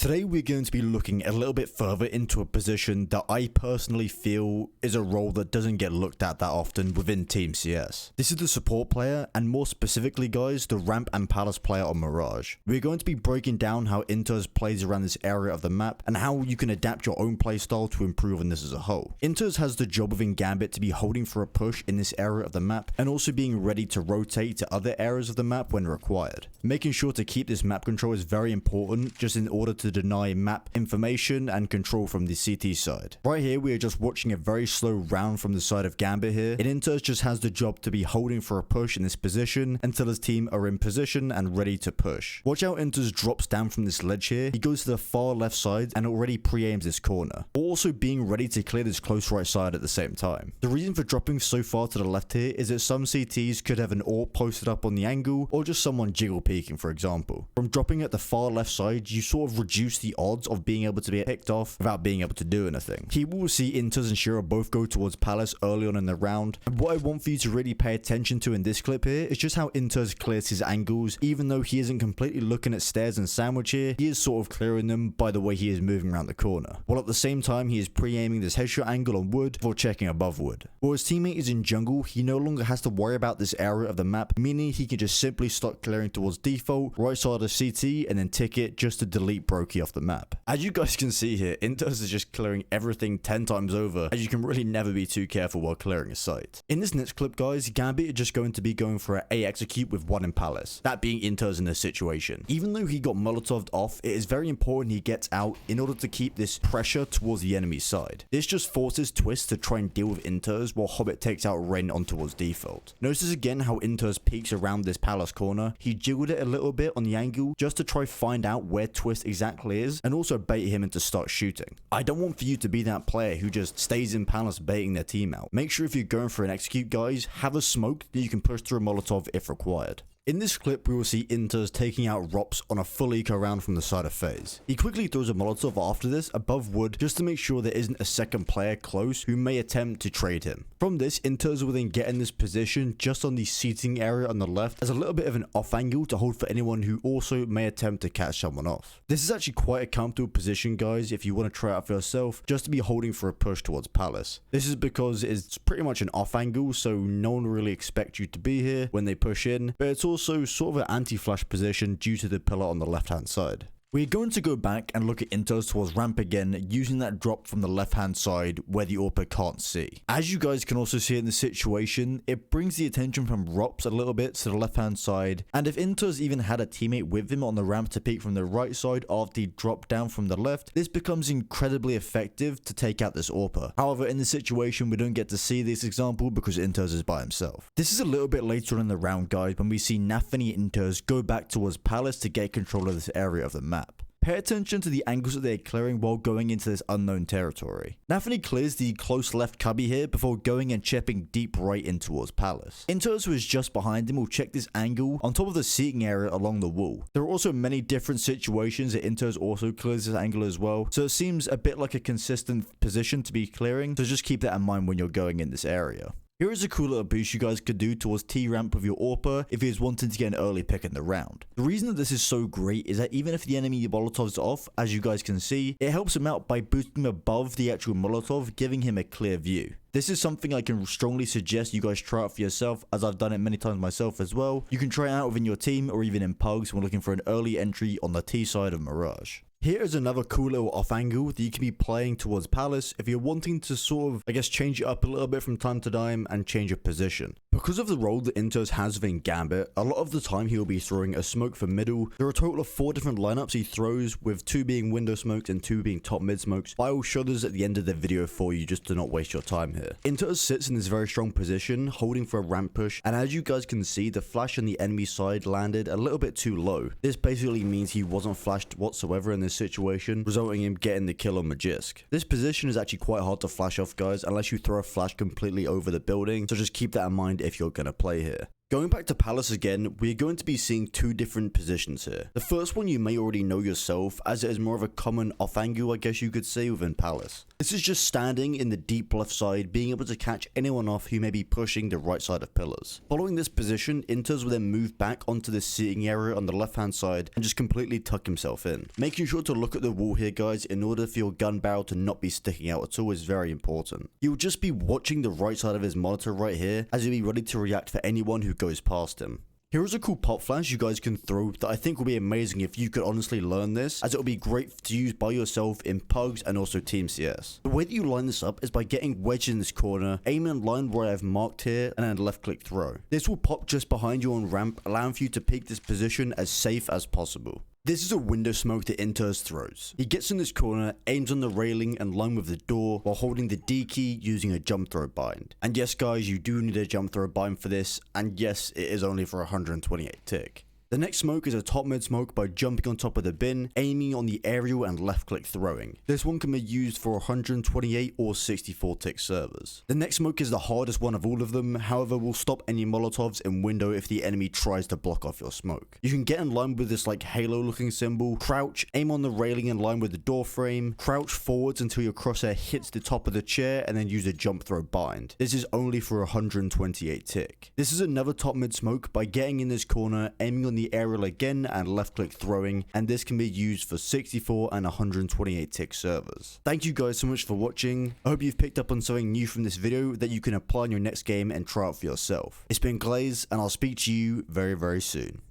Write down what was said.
Today we're going to be looking a little bit further into a position that I personally feel is a role that doesn't get looked at that often within Team CS. This is the support player, and more specifically guys, the ramp and palace player on Mirage. We're going to be breaking down how Interz plays around this area of the map and how you can adapt your own playstyle to improve on this as a whole. Interz has the job within Gambit to be holding for a push in this area of the map and also being ready to rotate to other areas of the map when required. Making sure to keep this map control is very important just in order to deny map information and control from the CT side. Right here we are just watching a very slow round from the side of Gambit here, and Interz just has the job to be holding for a push in this position until his team are in position and ready to push. Watch how Interz drops down from this ledge here. He goes to the far left side and already pre-aims this corner, but also being ready to clear this close right side at the same time. The reason for dropping so far to the left here is that some CTs could have an AWP posted up on the angle or just someone jiggle peeking, for example. From dropping at the far left side, you sort of reduce the odds of being able to be picked off without being able to do anything. Here we will see Interz and Shira both go towards Palace early on in the round, and what I want for you to really pay attention to in this clip here is just how Interz clears his angles. Even though he isn't completely looking at stairs and sandwich here, he is sort of clearing them by the way he is moving around the corner, while at the same time he is pre-aiming this headshot angle on wood before checking above wood. While his teammate is in jungle, he no longer has to worry about this area of the map, meaning he can just simply start clearing towards default, right side of CT, and then tick it just to delete Brokey off the map. As you guys can see here, Interz is just clearing everything 10 times over, as you can really never be too careful while clearing a site. In this next clip guys, Gambit are just going to be going for an A execute with one in Palace, that being Interz in this situation. Even though he got Molotov'd off, it is very important he gets out in order to keep this pressure towards the enemy side. This just forces Twist to try and deal with Interz while Hobbit takes out Ren on towards default. Notice again how Interz peeks around this Palace corner. He jiggled it a little bit on the angle just to try find out where Twist exactly is and also bait him into start shooting. I don't want for you to be that player who just stays in Palace baiting their team out. Make sure if you're going for an execute guys, have a smoke that you can push through a Molotov if required. In this clip, we will see Interz taking out Rops on a full eco round from the side of FaZe. He quickly throws a Molotov after this above wood just to make sure there isn't a second player close who may attempt to trade him. From this, Interz will then get in this position just on the seating area on the left as a little bit of an off angle to hold for anyone who also may attempt to catch someone off. This is actually quite a comfortable position guys if you want to try it out for yourself, just to be holding for a push towards Palace. This is because it's pretty much an off angle, so no one really expects you to be here when they push in, but it's also sort of an anti-flash position due to the pillar on the left hand side. We're going to go back and look at Interz towards ramp again using that drop from the left hand side where the AWPer can't see. As you guys can also see in the situation, it brings the attention from Rops a little bit to the left hand side, and if Interz even had a teammate with him on the ramp to peek from the right side after he dropped down from the left, this becomes incredibly effective to take out this AWPer. However, in this situation we don't get to see this example because Interz is by himself. This is a little bit later on in the round guys when we see Nafany and Interz go back towards Palace to get control of this area of the map. Pay attention to the angles that they're clearing while going into this unknown territory. Nafany clears the close left cubby here before going and chipping deep right in towards Palace. Interz, who is just behind him, will check this angle on top of the seating area along the wall. There are also many different situations that Interz also clears this angle as well, so it seems a bit like a consistent position to be clearing, so just keep that in mind when you're going in this area. Here is a cool little boost you guys could do towards T-ramp with your AWPer if he is wanting to get an early pick in the round. The reason that this is so great is that even if the enemy Molotov's off, as you guys can see, it helps him out by boosting him above the actual Molotov, giving him a clear view. This is something I can strongly suggest you guys try out for yourself, as I've done it many times myself as well. You can try it out within your team or even in pugs when looking for an early entry on the T side of Mirage. Here is another cool little off angle that you can be playing towards Palace if you're wanting to sort of, I guess, change it up a little bit from time to time and change your position. Because of the role that Interz has within Gambit, a lot of the time he will be throwing a smoke for middle. There are a total of 4 different lineups he throws, with 2 being window smokes and 2 being top mid smokes. I will show those at the end of the video for you just to not waste your time here. Interz sits in this very strong position, holding for a ramp push, and as you guys can see, the flash on the enemy side landed a little bit too low. This basically means he wasn't flashed whatsoever in this situation, resulting in him getting the kill on Magisk. This position is actually quite hard to flash off guys unless you throw a flash completely over the building, so just keep that in mind if you're going to play here. Going back to Palace again, we're going to be seeing 2 different positions here. The first one you may already know yourself, as it is more of a common off angle I guess you could say within Palace. This is just standing in the deep left side, being able to catch anyone off who may be pushing the right side of pillars. Following this position, Interz will then move back onto the seating area on the left hand side and just completely tuck himself in. Making sure to look at the wall here, guys, in order for your gun barrel to not be sticking out at all is very important. You'll just be watching the right side of his monitor right here, as he'll be ready to react for anyone who goes past him. Here is a cool pop flash you guys can throw that I think will be amazing if you could honestly learn this, as it will be great to use by yourself in pugs and also Team CS. The way that you line this up is by getting wedged in this corner, aim in line where I have marked here, and then left click throw. This will pop just behind you on ramp, allowing for you to peek this position as safe as possible. This is a window smoke that Interz throws. He gets in this corner, aims on the railing and line with the door while holding the D key using a jump throw bind. And yes guys, you do need a jump throw bind for this, and yes, it is only for 128 tick. The next smoke is a top mid smoke by jumping on top of the bin, aiming on the aerial and left click throwing. This one can be used for 128 or 64 tick servers. The next smoke is the hardest one of all of them, however will stop any molotovs in window if the enemy tries to block off your smoke. You can get in line with this like halo looking symbol, crouch, aim on the railing in line with the door frame, crouch forwards until your crosshair hits the top of the chair and then use a jump throw bind. This is only for 128 tick. This is another top mid smoke by getting in this corner, aiming on the aerial again and left click throwing, and this can be used for 64 and 128 tick servers. Thank you guys so much for watching. I hope you've picked up on something new from this video that you can apply in your next game and try out for yourself. It's been Glaze, and I'll speak to you very soon.